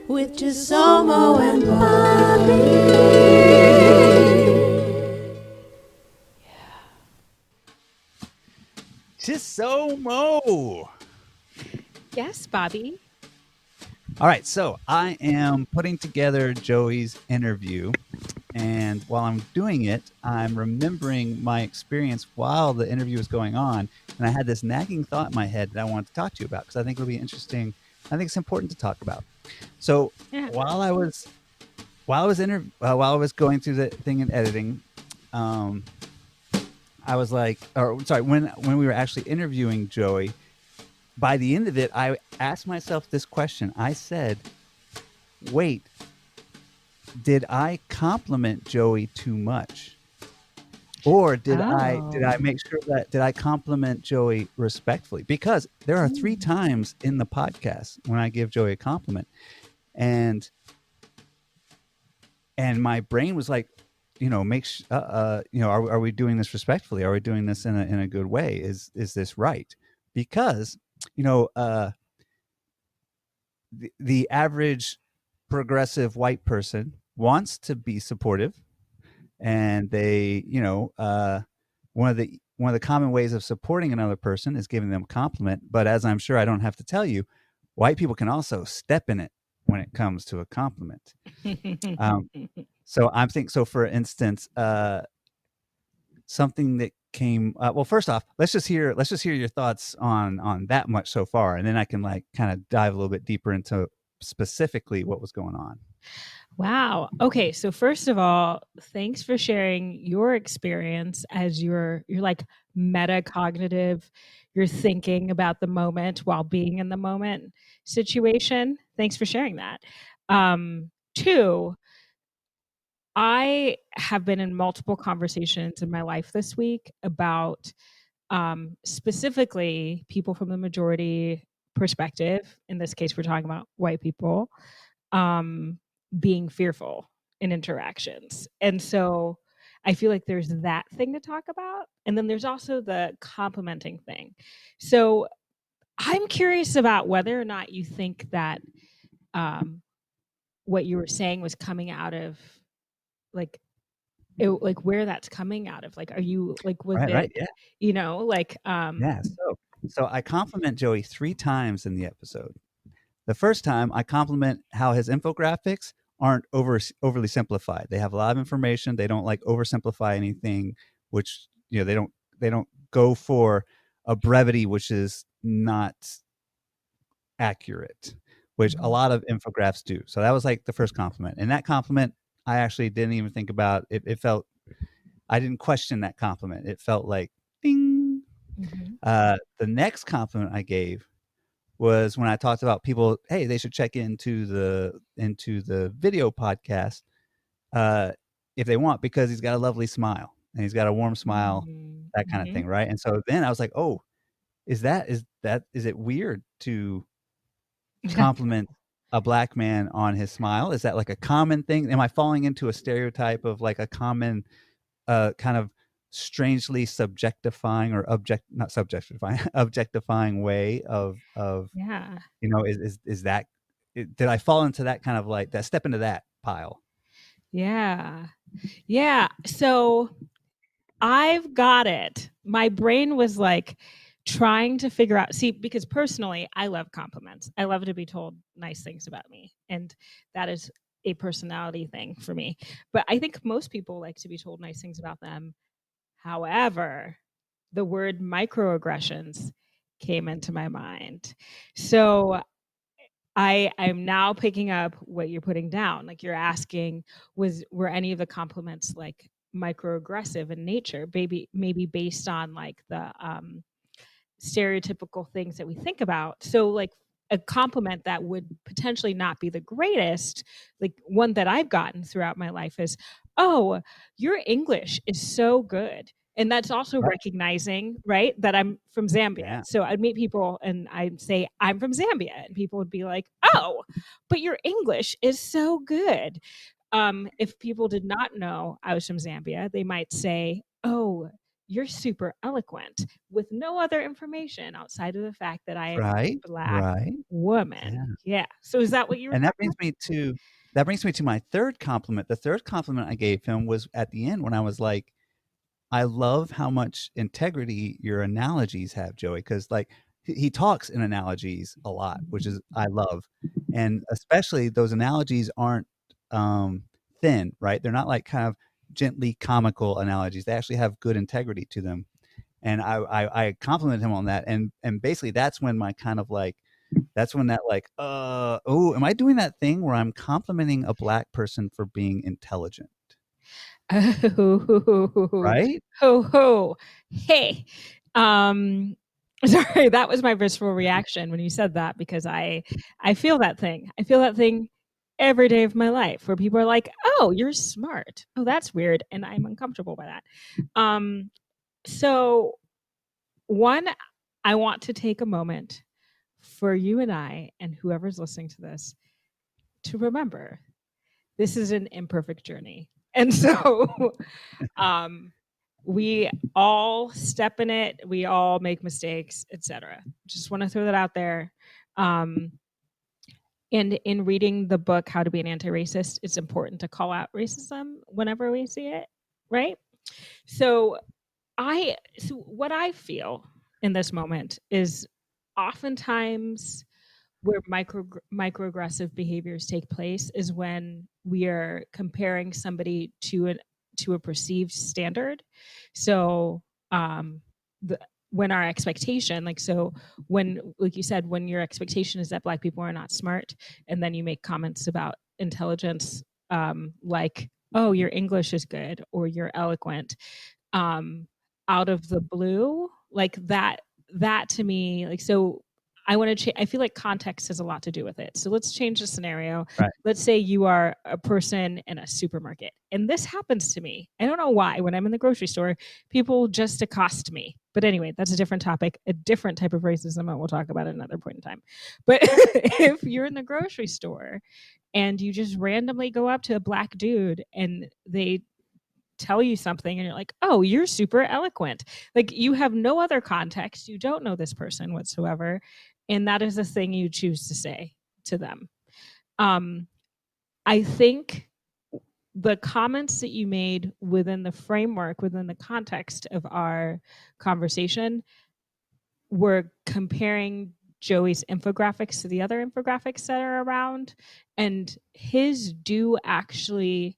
with Chisomo and Bobby. Chisomo. Yes, Bobby. All right, so I am putting together Joey's interview, and while I'm doing it, I'm remembering my experience while the interview was going on, and I had this nagging thought in my head that I wanted to talk to you about because I think it'll be interesting. I think it's important to talk about. So while I was going through the thing and editing, I was like, or sorry, when we were actually interviewing Joey, by the end of it, I asked myself this question. I said, wait, did I compliment Joey too much? Or did I make sure that did I compliment Joey respectfully? Because there are 3 times in the podcast when I give Joey a compliment, and my brain was like, are we doing this respectfully? Are we doing this in a good way? Is this right? Because the average progressive white person wants to be supportive, and they, one of the common ways of supporting another person is giving them a compliment. But as I'm sure I don't have to tell you, white people can also step in it when it comes to a compliment. So I'm thinking. So for instance, something that came. Well, first off, let's just hear your thoughts on that much so far, and then I can kind of dive a little bit deeper into specifically what was going on. Wow. Okay. So first of all, thanks for sharing your experience as you're like metacognitive. You're thinking about the moment while being in the moment situation. Thanks for sharing that. 2, I have been in multiple conversations in my life this week about specifically people from the majority perspective. In this case, we're talking about white people being fearful in interactions. And so I feel like there's that thing to talk about. And then there's also the complimenting thing. So I'm curious about whether or not you think that what you were saying was coming out of like where that's coming out of. Like, are you like, was Right, it, yeah. Yeah. So I compliment Joey 3 times in the episode. The first time I compliment how his infographics aren't overly simplified. They have a lot of information. They don't oversimplify anything, which they don't go for a brevity which is not accurate, which a lot of infographics do. So that was like the first compliment. And that compliment I actually didn't even think about. It felt, I didn't question that compliment. It felt like ding. The next compliment I gave was when I talked about people, hey, they should check into the video podcast if they want, because he's got a lovely smile and he's got a warm smile, that kind of thing, right? And so then I was like, oh, is it weird to compliment a black man on his smile? Is that like a common thing? Am I falling into a stereotype of like a common kind of strangely subjectifying or not subjectifying objectifying way of is that, did I fall into that kind of like that, step into that pile? Yeah. So I've got it. My brain was like trying to figure out, because personally, I love compliments. I love to be told nice things about me. And that is a personality thing for me. But I think most people like to be told nice things about them. However, the word microaggressions came into my mind. So I'm now picking up what you're putting down. Like, you're asking, were any of the compliments like microaggressive in nature, maybe based on like the stereotypical things that we think about. So like a compliment that would potentially not be the greatest, like one that I've gotten throughout my life is, oh, your English is so good. And that's also recognizing, right, that I'm from Zambia. Yeah. So I'd meet people and I'd say, I'm from Zambia. And people would be like, oh, but your English is so good. If people did not know I was from Zambia, they might say, oh, you're super eloquent, with no other information outside of the fact that I am Right. a Black Right. woman. Yeah. So is that what you were And that talking brings me to my third compliment. The third compliment I gave him was at the end when I was like, I love how much integrity your analogies have, Joey, because like he talks in analogies a lot, which is I love, and especially those analogies aren't thin, right? They're not like kind of gently comical analogies. They actually have good integrity to them, and I compliment him on that, and basically that's when my kind of like that's when that like oh, am I doing that thing where I'm complimenting a Black person for being intelligent, Oh, right? ho ho. Hey. Sorry, that was my visceral reaction when you said that, because I feel that thing. I feel that thing every day of my life where people are like, "Oh, you're smart." Oh, that's weird, and I'm uncomfortable by that. So one, I want to take a moment for you and I and whoever's listening to this to remember this is an imperfect journey. And so we all step in it, we all make mistakes, etc. Just want to throw that out there. And in reading the book How to Be an Anti-Racist, it's important to call out racism whenever we see it, right? So what I feel in this moment is oftentimes where microaggressive behaviors take place is when we are comparing somebody to a perceived standard. So when our expectation, like you said, when your expectation is that Black people are not smart, and then you make comments about intelligence, like, oh, your English is good or you're eloquent, out of the blue, like that to me, like, so I want to I feel like context has a lot to do with it. So let's change the scenario. Right. Let's say you are a person in a supermarket, and this happens to me. I don't know why. When I'm in the grocery store, people just accost me. But anyway, that's a different topic, a different type of racism that we'll talk about at another point in time. But if you're in the grocery store and you just randomly go up to a Black dude and they tell you something and you're like, oh, you're super eloquent. Like, you have no other context. You don't know this person whatsoever. And that is the thing you choose to say to them. I think the comments that you made within the framework, within the context of our conversation, were comparing Joey's infographics to the other infographics that are around. And his do actually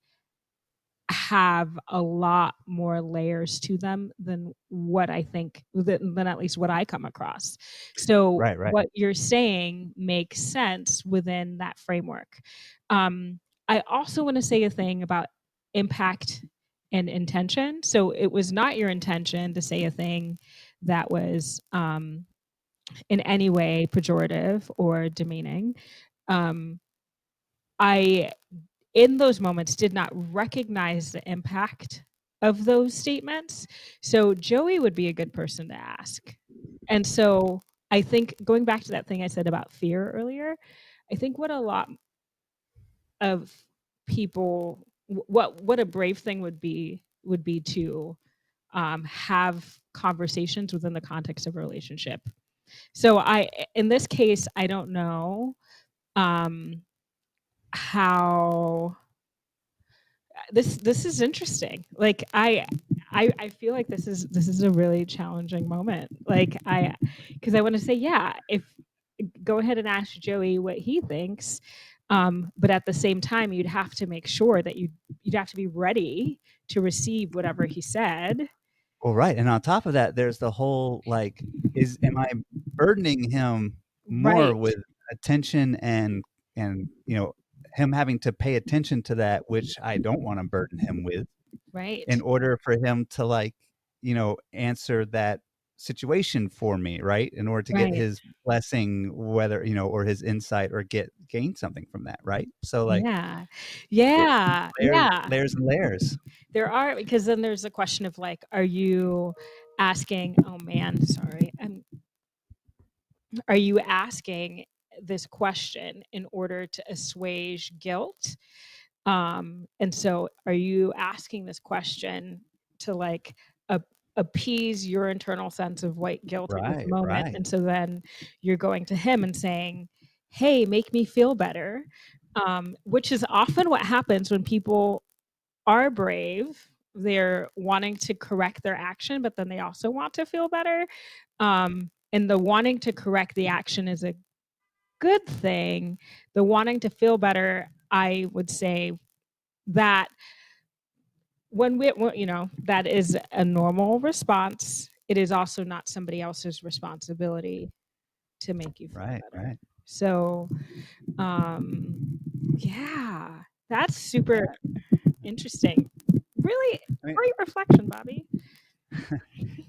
have a lot more layers to them than what I think, than at least what I come across. So Right. what you're saying makes sense within that framework. I also want to say a thing about impact and intention. So it was not your intention to say a thing that was in any way pejorative or demeaning. I in those moments did not recognize the impact of those statements. So Joey would be a good person to ask. And so I think, going back to that thing I said about fear earlier, I think what a lot of people, what a brave thing would be to have conversations within the context of a relationship. So in this case, I don't know how this is interesting. Like, I feel like this is a really challenging moment. Like, because I want to say, yeah, if go ahead and ask Joey what he thinks, but at the same time, you'd have to make sure that you'd have to be ready to receive whatever he said. Well, right, and on top of that, there's the whole like, am I burdening him more Right, with attention and him having to pay attention to that which I don't want to burden him with right, in order for him to like answer that situation for me, right? In order to get right. his blessing, whether or his insight, or gain something from that, right? So like, Yeah, it- yeah, yeah. layers and layers. There are, because then there's a question of like, are you asking? Oh man, sorry. Are you asking this question in order to assuage guilt? And so, are you asking this question to like appease your internal sense of white guilt at this Right, moment. right. And so then you're going to him and saying, hey, make me feel better, which is often what happens when people are brave. They're wanting to correct their action, but then they also want to feel better. And the wanting to correct the action is a good thing. The wanting to feel better, I would say that when that is a normal response. It is also not somebody else's responsibility to make you feel Right, better. right. So, yeah, that's super interesting. Really I mean, great reflection, Bobby.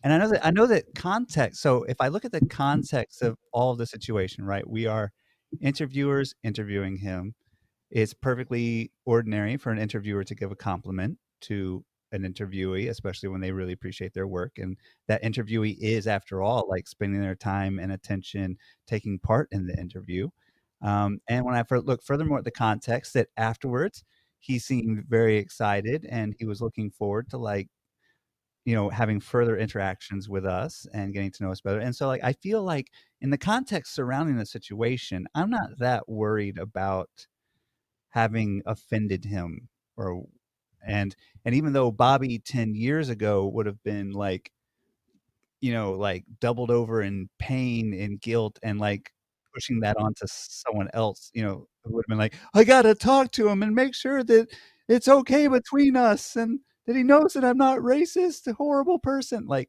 and I know that context. So if I look at the context of all of the situation, right? We are interviewers interviewing him. It's perfectly ordinary for an interviewer to give a compliment to an interviewee, especially when they really appreciate their work. And that interviewee is, after all, like spending their time and attention taking part in the interview. And when I look furthermore at the context, that afterwards he seemed very excited and he was looking forward to, like, having further interactions with us and getting to know us better. And so, like, I feel like in the context surrounding the situation, I'm not that worried about having offended him, or and even though Bobby 10 years ago would have been like, like doubled over in pain and guilt and like pushing that onto someone else, who would have been like, I gotta talk to him and make sure that it's okay between us and that he knows that I'm not racist, a horrible person. Like,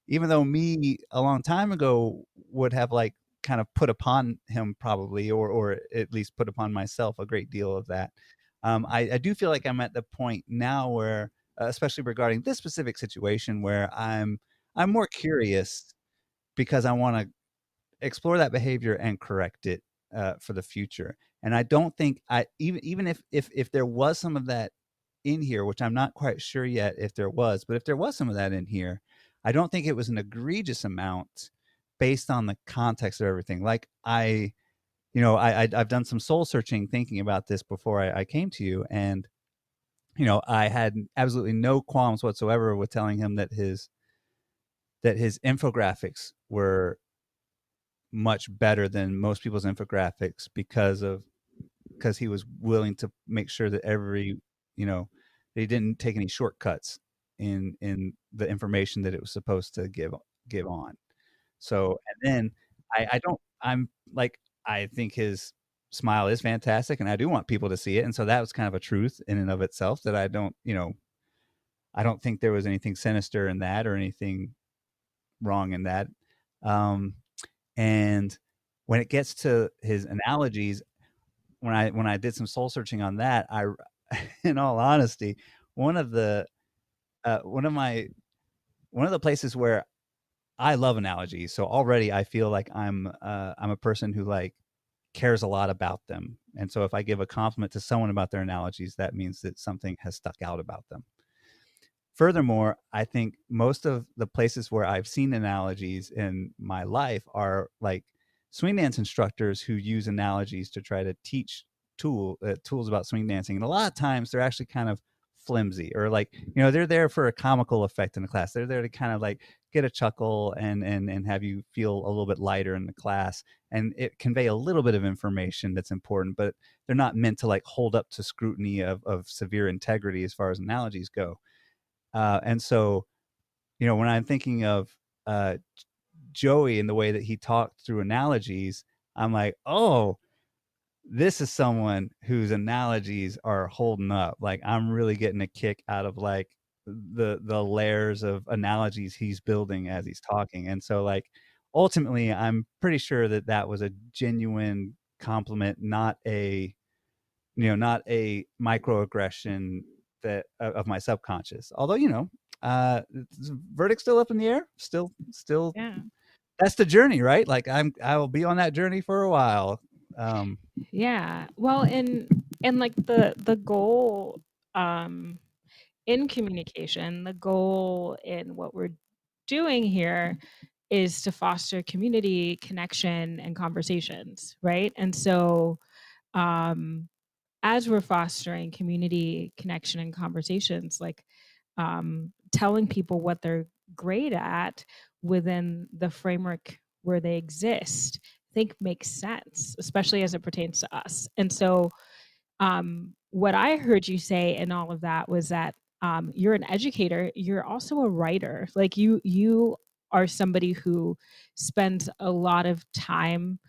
even though me a long time ago would have like kind of put upon him probably, or at least put upon myself a great deal of that. I do feel like I'm at the point now where, especially regarding this specific situation, where I'm more curious because I want to explore that behavior and correct it for the future. And I don't think even if there was some of that in here, which I'm not quite sure yet if there was, but if there was some of that in here, I don't think it was an egregious amount based on the context of everything. Like I've done some soul searching thinking about this before I came to you, and I had absolutely no qualms whatsoever with telling him that his infographics were much better than most people's infographics because he was willing to make sure that that he didn't take any shortcuts in the information that it was supposed to give on. So, and then I don't I'm like, I think his smile is fantastic and I do want people to see it. And so that was kind of a truth in and of itself, that I don't think there was anything sinister in that or anything wrong in that. Um, and when it gets to his analogies, when I did some soul searching on that, in all honesty, one of the one of my one of the places where I love analogies. So already I feel like I'm a person who like cares a lot about them. And so if I give a compliment to someone about their analogies, that means that something has stuck out about them. Furthermore, I think most of the places where I've seen analogies in my life are like swing dance instructors who use analogies to try to teach tools about swing dancing. And a lot of times they're actually kind of flimsy, or like, they're there for a comical effect in the class. They're there to kind of like get a chuckle and have you feel a little bit lighter in the class. And it convey a little bit of information that's important, but they're not meant to like hold up to scrutiny of severe integrity as far as analogies go. And so, when I'm thinking of Joey and the way that he talked through analogies, I'm like, oh, this is someone whose analogies are holding up. Like, I'm really getting a kick out of like the layers of analogies he's building as he's talking. And so, like, ultimately, I'm pretty sure that that was a genuine compliment, not a microaggression that of my subconscious. Although, verdict's still up in the air. Still, Yeah. that's the journey, right? Like I will be on that journey for a while. Yeah. Well, and like the goal in communication, the goal in what we're doing here is to foster community, connection, and conversations, right? And so as we're fostering community, connection, and conversations, like telling people what they're great at within the framework where they exist, I think makes sense, especially as it pertains to us. And so what I heard you say in all of that was that you're an educator, you're also a writer. Like you are somebody who spends a lot of time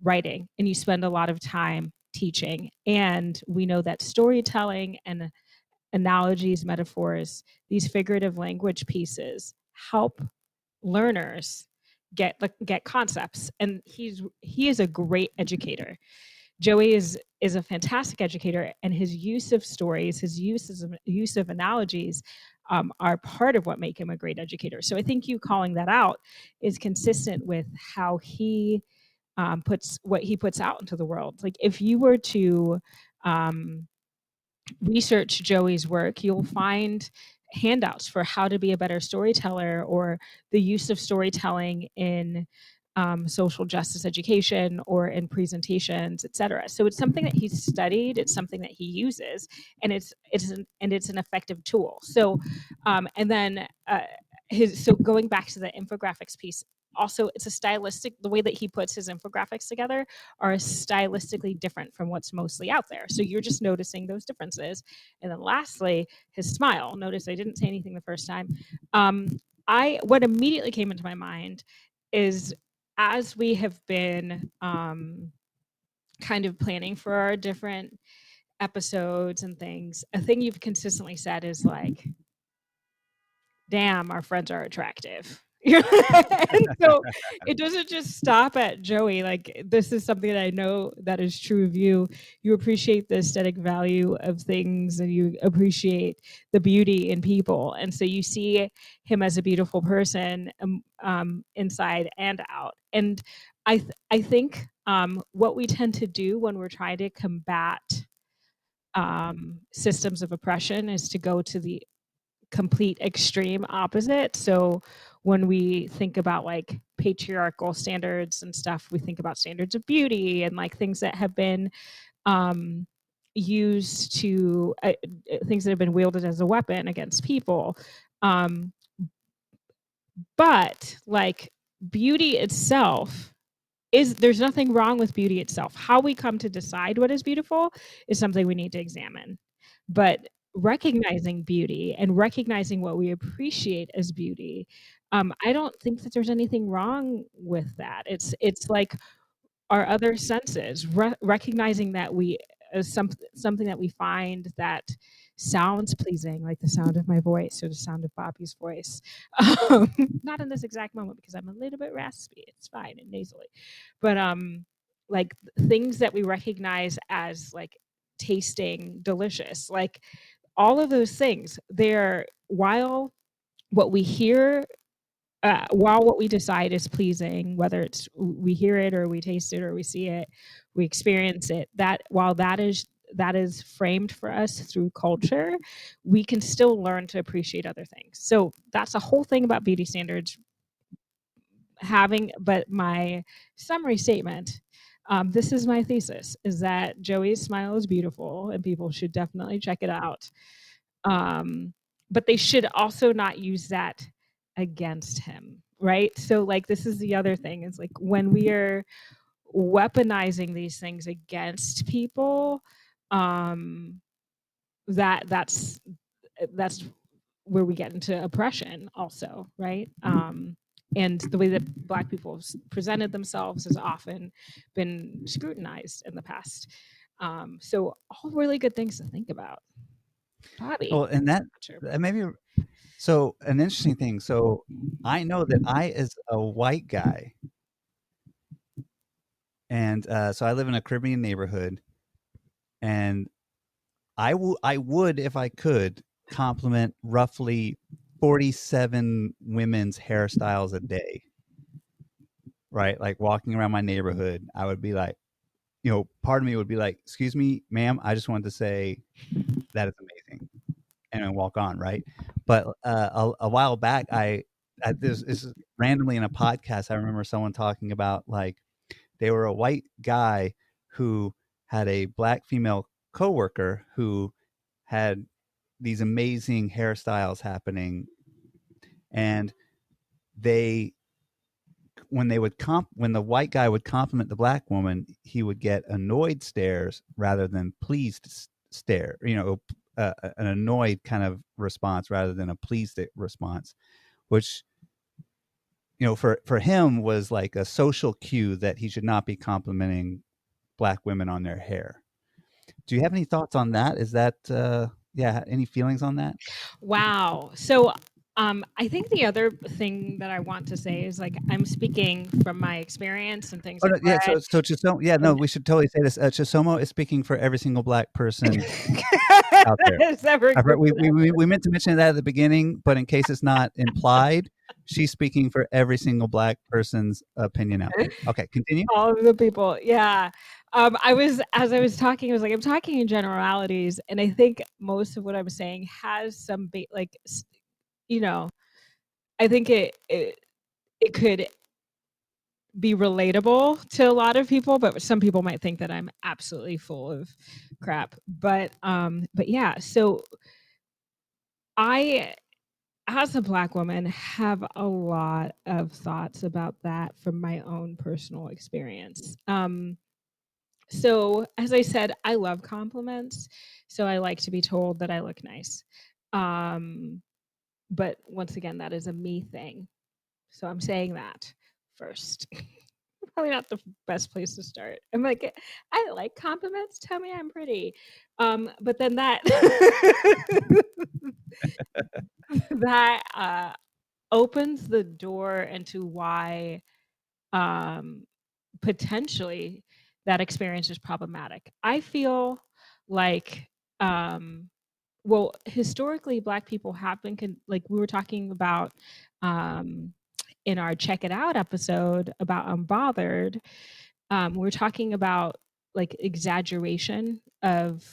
writing and you spend a lot of time teaching. And we know that storytelling and analogies, metaphors, these figurative language pieces help learners get concepts. And he is a great educator. Joey is a fantastic educator, and his use of stories, his use of analogies, are part of what make him a great educator. So I think you calling that out is consistent with how he puts what he puts out into the world. Like if you were to research Joey's work, you'll find handouts for how to be a better storyteller or the use of storytelling in social justice education or in presentations, etc. So it's something that he's studied, it's something that he uses, and it's an effective tool. So and then so going back to the infographics piece, also it's a stylistic, the way that he puts his infographics together are stylistically different from what's mostly out there. So you're just noticing those differences. And then lastly, his smile. Notice I didn't say anything the first time. What immediately came into my mind is, as we have been kind of planning for our different episodes and things, a thing you've consistently said is like, damn, our friends are attractive. And so it doesn't just stop at Joey. Like this is something that I know that is true of you. You appreciate the aesthetic value of things and you appreciate the beauty in people. And so you see him as a beautiful person inside and out. And I think what we tend to do when we're trying to combat systems of oppression is to go to the complete extreme opposite. So when we think about like patriarchal standards and stuff, we think about standards of beauty and like things that have been used to things that have been wielded as a weapon against people. But like beauty itself there's nothing wrong with beauty itself. How we come to decide what is beautiful is something we need to examine. But recognizing beauty and recognizing what we appreciate as beauty, I don't think that there's anything wrong with that. It's like our other senses, recognizing that we something that we find that sounds pleasing, like the sound of my voice or the sound of Bobby's voice. Not in this exact moment because I'm a little bit raspy. It's fine and nasally, but like things that we recognize as like tasting delicious, like all of those things. They're while what we hear while what we decide is pleasing, whether it's we hear it or we taste it or we see it, we experience it, that while that is framed for us through culture, we can still learn to appreciate other things. So that's a whole thing about beauty standards but my summary statement, this is my thesis, is that Joey's smile is beautiful and people should definitely check it out. But they should also not use that against him, right? So like this is the other thing, is like when we are weaponizing these things against people, that's where we get into oppression also, right? And the way that Black people have presented themselves has often been scrutinized in the past. So all really good things to think about. Bobby. Well, and that maybe so an interesting thing. So I know that I, as a white guy, and so I live in a Caribbean neighborhood, and I would, if I could, compliment roughly 47 women's hairstyles a day. Right? Like walking around my neighborhood, I would be like, part of me would be like, "Excuse me, ma'am, I just wanted to say that is amazing," and then walk on, right? But a while back, this is randomly in a podcast. I remember someone talking about like they were a white guy who had a Black female coworker who had these amazing hairstyles happening, and when the white guy would compliment the black woman, he would get annoyed stares rather than pleased stare. An annoyed kind of response rather than a pleased response, which for him was like a social cue that he should not be complimenting black women on their hair. Do you have any thoughts on that? Is that any feelings on that? Wow. So I think the other thing that I want to say is like I'm speaking from my experience and things Oh, no, I've yeah. read. So Chisomo, no, we should totally say this. Chisomo is speaking for every single black person out there. It's never We meant to mention that at the beginning, but in case it's not implied, she's speaking for every single black person's opinion out there. Okay, continue. all of the people. Yeah. As I was talking, I was like, I'm talking in generalities. And I think most of what I'm saying has some, I think it could be relatable to a lot of people, but some people might think that I'm absolutely full of crap. But yeah, so I, as a black woman, have a lot of thoughts about that from my own personal experience. So as I said, I love compliments. So I like to be told that I look nice. But once again, that is a me thing. So I'm saying that first. Probably not the best place to start. I'm like, I like compliments. Tell me I'm pretty. But then that that opens the door into why potentially that experience is problematic. I feel like historically black people have been like we were talking about in our check it out episode about Unbothered. We're talking about like exaggeration of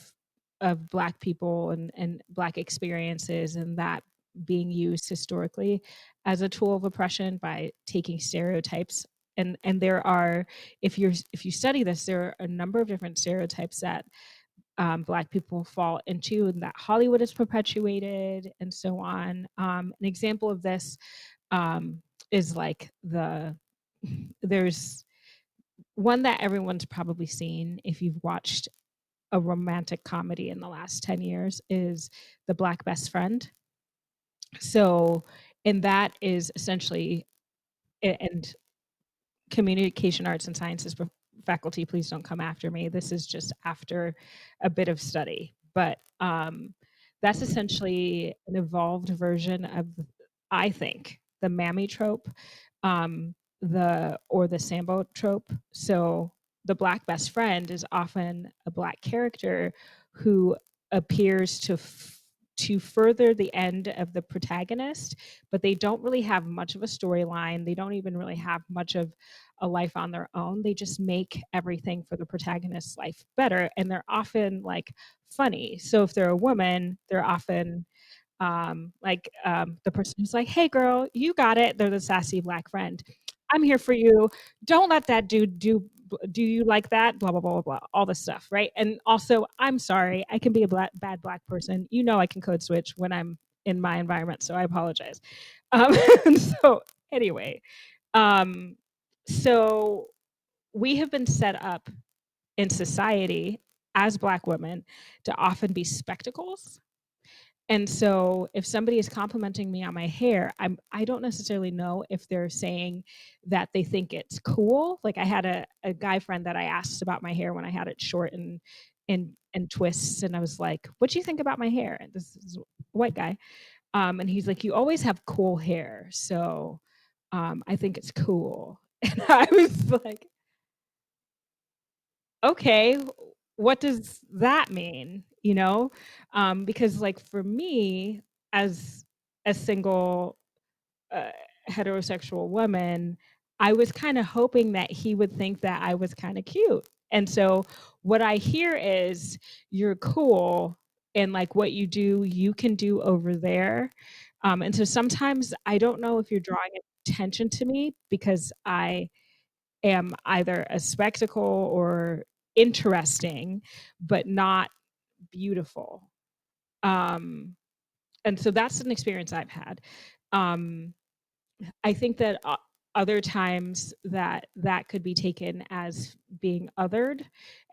black people and black experiences, and that being used historically as a tool of oppression by taking stereotypes. And there are, if you study this, there are a number of different stereotypes that black people fall into and that Hollywood has perpetuated and so on. An example of this is like there's one that everyone's probably seen if you've watched a romantic comedy in the last 10 years is The Black Best Friend. So, and that is essentially, and communication arts and sciences faculty, please don't come after me. This is just after a bit of study, but that's essentially an evolved version of, I think, the mammy trope, the Sambo trope. So the black best friend is often a black character who appears to further the end of the protagonist, but they don't really have much of a storyline. They don't even really have much of a life on their own. They just make everything for the protagonist's life better, and they're often like funny. So if they're a woman, they're often the person who's like, "Hey, girl, you got it." They're the sassy black friend. I'm here for you. Don't let that dude do you like that? Blah blah blah blah blah. All this stuff, right? And also, I'm sorry, I can be a bad black person. You know, I can code switch when I'm in my environment, so I apologize. So anyway, so we have been set up in society as black women to often be spectacles. And so if somebody is complimenting me on my hair, I don't necessarily know if they're saying that they think it's cool. Like I had a guy friend that I asked about my hair when I had it short and twists, and I was like, "What do you think about my hair?" And this is a white guy, and he's like, "You always have cool hair, so I think it's cool." And I was like, "Okay, what does that mean?" Because like for me as a single uh, heterosexual woman, I was kind of hoping that he would think that I was kind of cute. And so what I hear is you're cool, and like what you do, you can do over there. And so sometimes I don't know if you're drawing attention to me because I am either a spectacle or interesting, but not beautiful. And so that's an experience I've had. Um, I think that other times that could be taken as being othered,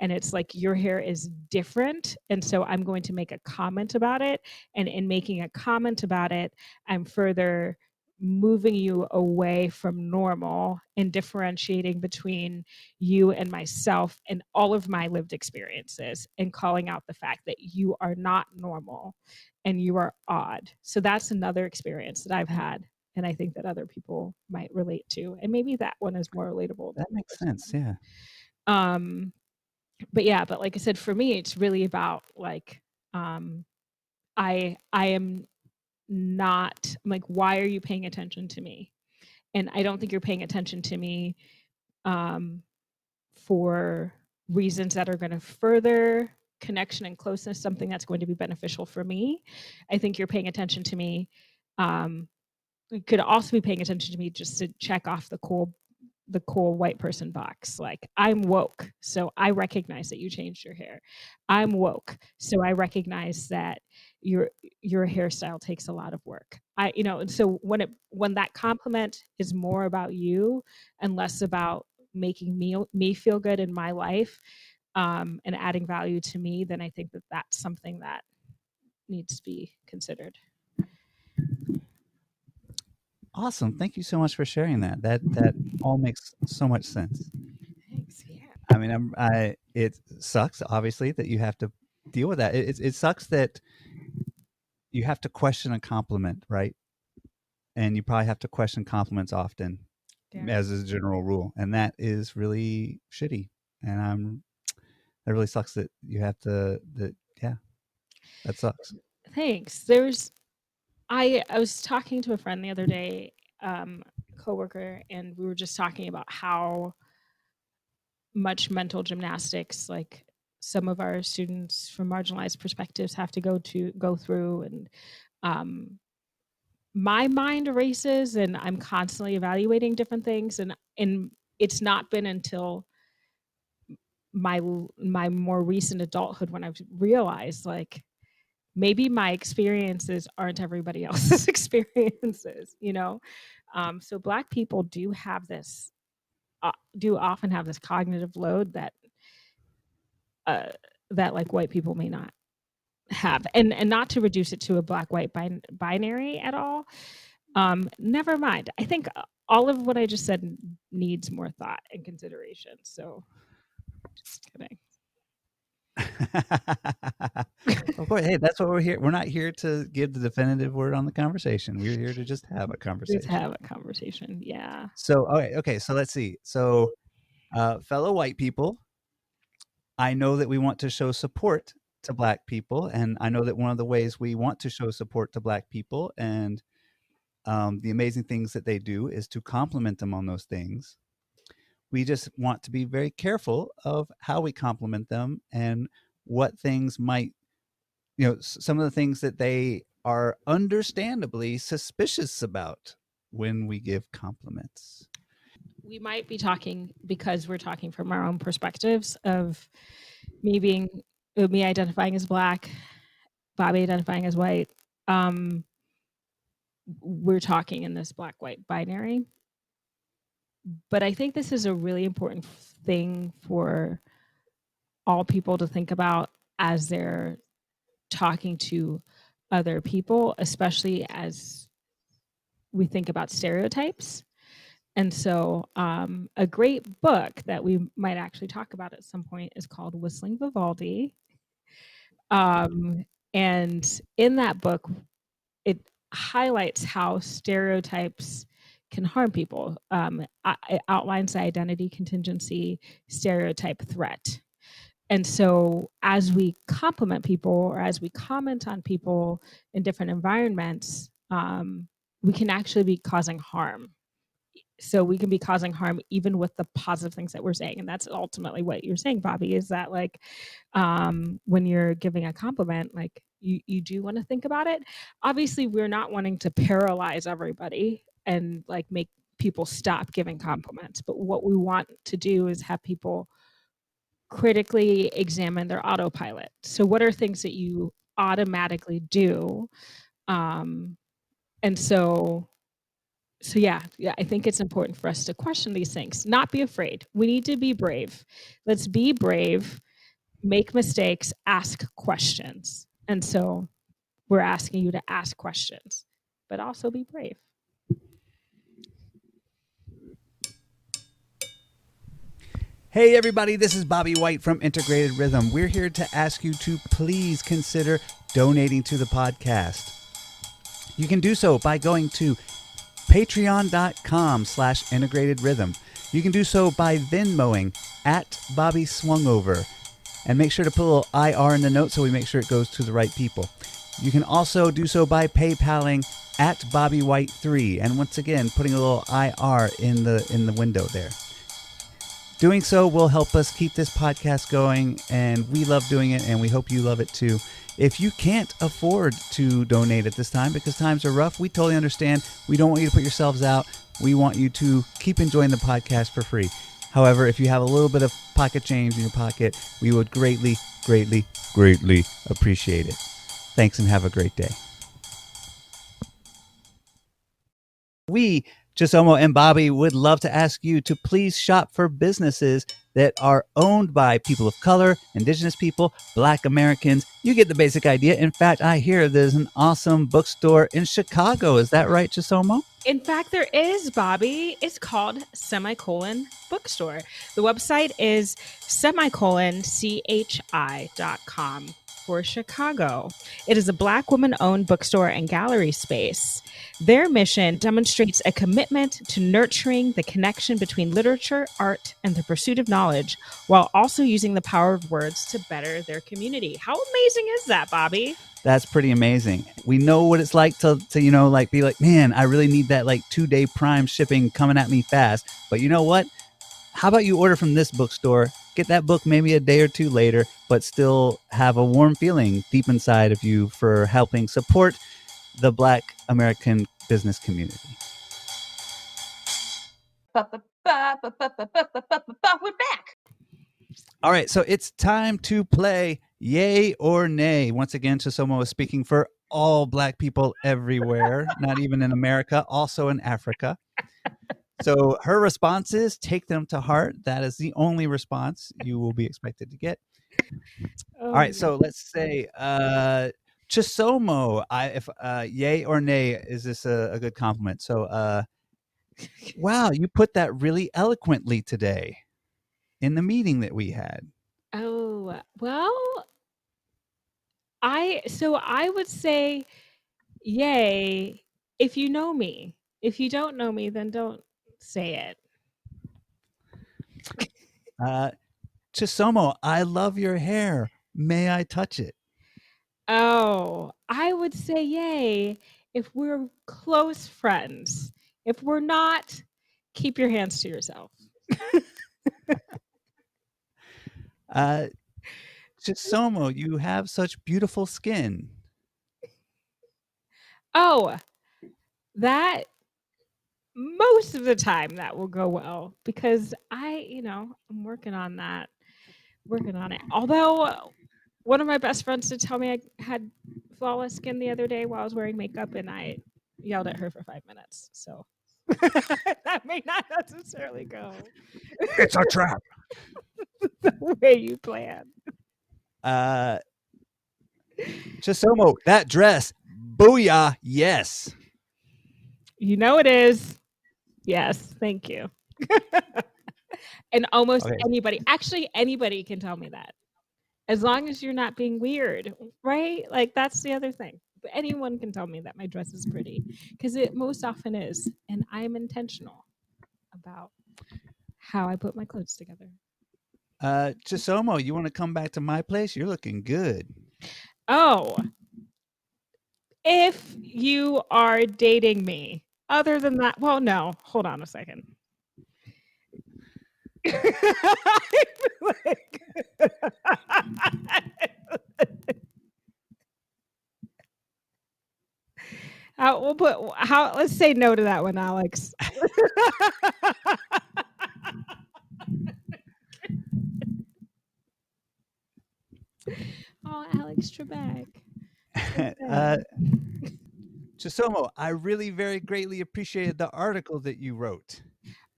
and it's like your hair is different, and so I'm going to make a comment about it, and in making a comment about it, I'm further moving you away from normal and differentiating between you and myself and all of my lived experiences, and calling out the fact that you are not normal and you are odd. So that's another experience that I've had, and I think that other people might relate to, and maybe that one is more relatable. That makes sense. Yeah. But yeah, but like I said, for me, it's really about like, I am not, I'm like, why are you paying attention to me? And I don't think you're paying attention to me for reasons that are going to further connection and closeness, something that's going to be beneficial for me. I think you're paying attention to me. You could also be paying attention to me just to check off the cool white person box. Like, I'm woke, so I recognize that you changed your hair. I'm woke, so I recognize that your hairstyle takes a lot of work. And so when that compliment is more about you and less about making me feel good in my life, and adding value to me, then I think that that's something that needs to be considered. Awesome. Thank you so much for sharing that. That all makes so much sense. Thanks. Yeah. I mean, it sucks obviously that you have to deal with that. It sucks that you have to question a compliment, right? And you probably have to question compliments often, as a general rule, and that is really shitty. And that really sucks that you have to. Yeah, that sucks. Thanks. I was talking to a friend the other day, coworker, and we were just talking about how much mental gymnastics, like, some of our students from marginalized perspectives have to go through, and my mind races, and I'm constantly evaluating different things, and it's not been until my more recent adulthood when I've realized, like, maybe my experiences aren't everybody else's experiences, so Black people do often have this cognitive load that like white people may not have, and not to reduce it to a Black white binary at all. Never mind. I think all of what I just said needs more thought and consideration. So just kidding. Of course, hey, that's what we're here. We're not here to give the definitive word on the conversation. We're here to just have a conversation. Just have a conversation. Yeah. So, okay. So let's see. So, fellow white people, I know that we want to show support to Black people, and I know that one of the ways we want to show support to Black people and the amazing things that they do is to compliment them on those things. We just want to be very careful of how we compliment them and what things might, some of the things that they are understandably suspicious about when we give compliments. We might be talking, because we're talking from our own perspectives of me identifying as Black, Bobby identifying as white. We're talking in this Black white binary. But I think this is a really important thing for all people to think about as they're talking to other people, especially as we think about stereotypes. And so a great book that we might actually talk about at some point is called Whistling Vivaldi. And in that book, it highlights how stereotypes can harm people. It outlines the identity contingency stereotype threat. And so as we compliment people, or as we comment on people in different environments, we can actually be causing harm. So we can be causing harm even with the positive things that we're saying. And that's ultimately what you're saying, Bobby, is that, like, when you're giving a compliment, like, you do want to think about it. Obviously, we're not wanting to paralyze everybody and, like, make people stop giving compliments. But what we want to do is have people critically examine their autopilot. So what are things that you automatically do? And so So yeah, I think it's important for us to question these things, not be afraid. We need to be brave. Let's be brave, make mistakes, ask questions. And so we're asking you to ask questions, but also be brave. Hey everybody, this is Bobby White from Integrated Rhythm. We're here to ask you to please consider donating to the podcast. You can do so by going to patreon.com/integrated rhythm. You can do so by Venmoing at Bobby Swungover. And make sure to put a little IR in the note so we make sure it goes to the right people. You can also do so by PayPaling at Bobby White 3. And once again, putting a little IR in the window there. Doing so will help us keep this podcast going, and we love doing it, and we hope you love it too. If you can't afford to donate at this time because times are rough, we totally understand. We don't want you to put yourselves out. We want you to keep enjoying the podcast for free. However, if you have a little bit of pocket change in your pocket, we would greatly, greatly, greatly appreciate it. Thanks and have a great day. We, Chisomo and Bobby, would love to ask you to please shop for businesses that are owned by people of color, indigenous people, Black Americans. You get the basic idea. In fact, I hear there's an awesome bookstore in Chicago. Is that right, Chisomo? In fact, there is, Bobby. It's called Bookstore. The website is CHI.com for Chicago. It is a Black woman-owned bookstore and gallery space. Their mission demonstrates a commitment to nurturing the connection between literature, art, and the pursuit of knowledge, while also using the power of words to better their community. How amazing is that, Bobby? That's pretty amazing. We know what it's like to be like, man, I really need that 2-day Prime shipping coming at me fast. But you know what? How about you order from this bookstore, get that book maybe a day or two later, but still have a warm feeling deep inside of you for helping support the Black American business community. We're back. All right, so it's time to play Yay or Nay. Once again, Chisomo is speaking for all Black people everywhere, not even in America, also in Africa. So her response is take them to heart. That is the only response you will be expected to get. All right, so let's say Chisomo, if yay or nay, is this a good compliment? So wow, you put that really eloquently today in the meeting that we had. Oh, well, I would say yay if you know me. If you don't know me, then don't say it. Chisomo, I love your hair. May I touch it? Oh, I would say yay if we're close friends. If we're not, keep your hands to yourself. Chisomo, you have such beautiful skin. Oh, that most of the time that will go well because I'm working on that. Working on it. Although one of my best friends did tell me I had flawless skin the other day while I was wearing makeup and I yelled at her for 5 minutes. So that may not necessarily go It's a trap. the way you plan. Chisomo, that dress, booyah, yes. You know it is. Yes, thank you. And almost anybody can tell me that. As long as you're not being weird, right? Like that's the other thing. But anyone can tell me that my dress is pretty because it most often is. And I'm intentional about how I put my clothes together. Chisomo, you want to come back to my place? You're looking good. Oh, if you are dating me, other than that, well, no, hold on a second. Let's say no to that one, Alex. Oh, Alex Trebek. Chisomo, I really very greatly appreciated the article that you wrote.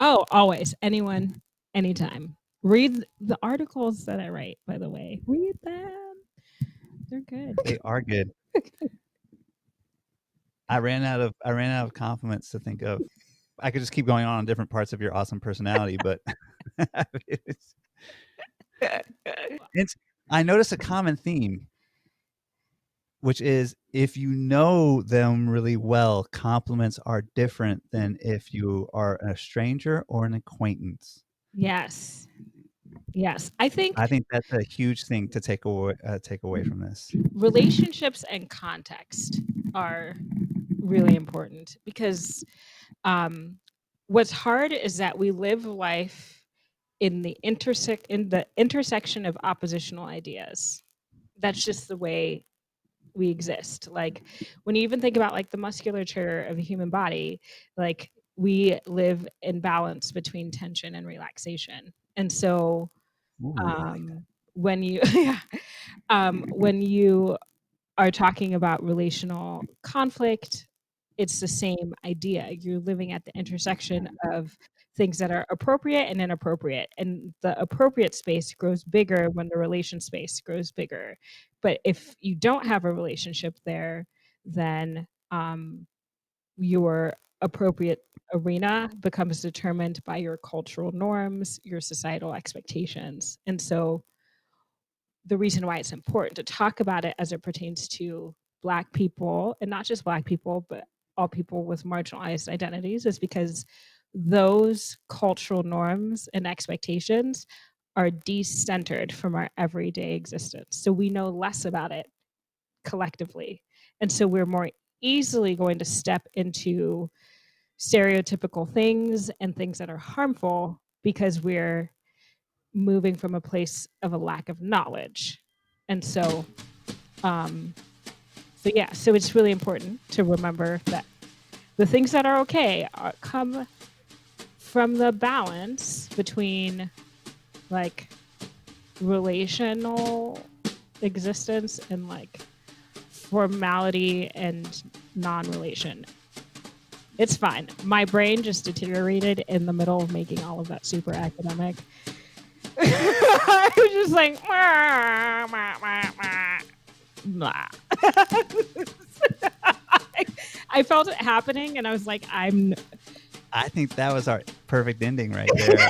Oh, always. Anyone, anytime. Read the articles that I write, by the way. Read them. They're good. They are good. I ran out of compliments to think of. I could just keep going on different parts of your awesome personality, but I noticed a common theme, which is if you know them really well, compliments are different than if you are a stranger or an acquaintance. Yes. Yes. I think that's a huge thing to take away from this. relationships and context are really important because what's hard is that we live life in the intersection of oppositional ideas. That's just the way we exist. Like when you even think about like the musculature of the human body, like we live in balance between tension and relaxation. And so when you when you are talking about relational conflict, it's the same idea. You're living at the intersection of things that are appropriate and inappropriate. And the appropriate space grows bigger when the relation space grows bigger. But if you don't have a relationship there, then your appropriate arena becomes determined by your cultural norms, your societal expectations. And so the reason why it's important to talk about it as it pertains to Black people, and not just Black people, but all people with marginalized identities, is because those cultural norms and expectations are decentered from our everyday existence. So we know less about it collectively. And so we're more easily going to step into stereotypical things and things that are harmful because we're moving from a place of a lack of knowledge. And so so it's really important to remember that the things that are okay come from the balance between like relational existence and like formality and non-relation. It's fine. My brain just deteriorated in the middle of making all of that super academic. I was just like, I felt it happening, and I was like, I think that was our perfect ending right there.